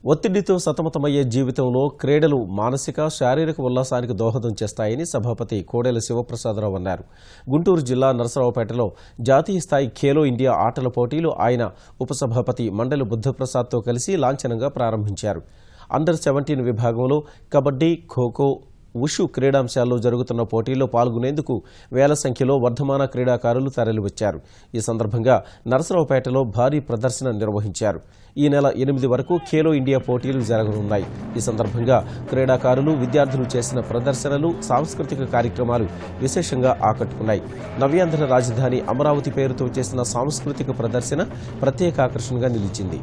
ఒత్తిడితో సతమతమయ్యే జీవితంలో క్రీడలు మానసిక శారీరక ఉల్లాసానికి దోహదం చేస్తాయని సభాపతి కోడెల శివప్రసాదరావు అన్నారు. గుంటూరు జిల్లా నరసరావుపేటలో జాతీయ స్థాయి ఖేలో ఇండియా ఆటల పోటీలు ఆయన ఉపసభాపతి మండలి బుద్ధప్రసాద్తో కలిసి లాంఛనంగా ప్రారంభించారు. అండర్ 17 విభాగంలో కబడ్డీ, ఖోఖో, ఉషు క్రీడాంశాల్లో జరుగుతున్న పోటీల్లో పాల్గొనేందుకు వేల సంఖ్యలో వర్ధమాన క్రీడాకారులు తరలివచ్చారు. ఈ సందర్భంగా నరసరావుపేటలో భారీ ప్రదర్శన నిర్వహించారు. ఈ నెల 8 వరకు ఖేలో ఇండియా పోటీలు జరగనున్నాయి. ఈ సందర్భంగా క్రీడాకారులు, విద్యార్థులు చేసిన ప్రదర్శనలు, సాంస్కృతిక కార్యక్రమాలు విశేషంగా ఆకట్టుకున్నాయి. నవ్యాంధ్ర రాజధాని అమరావతి పేరుతో చేసిన సాంస్కృతిక ప్రదర్శన ప్రత్యేక ఆకర్షణగా నిలిచింది.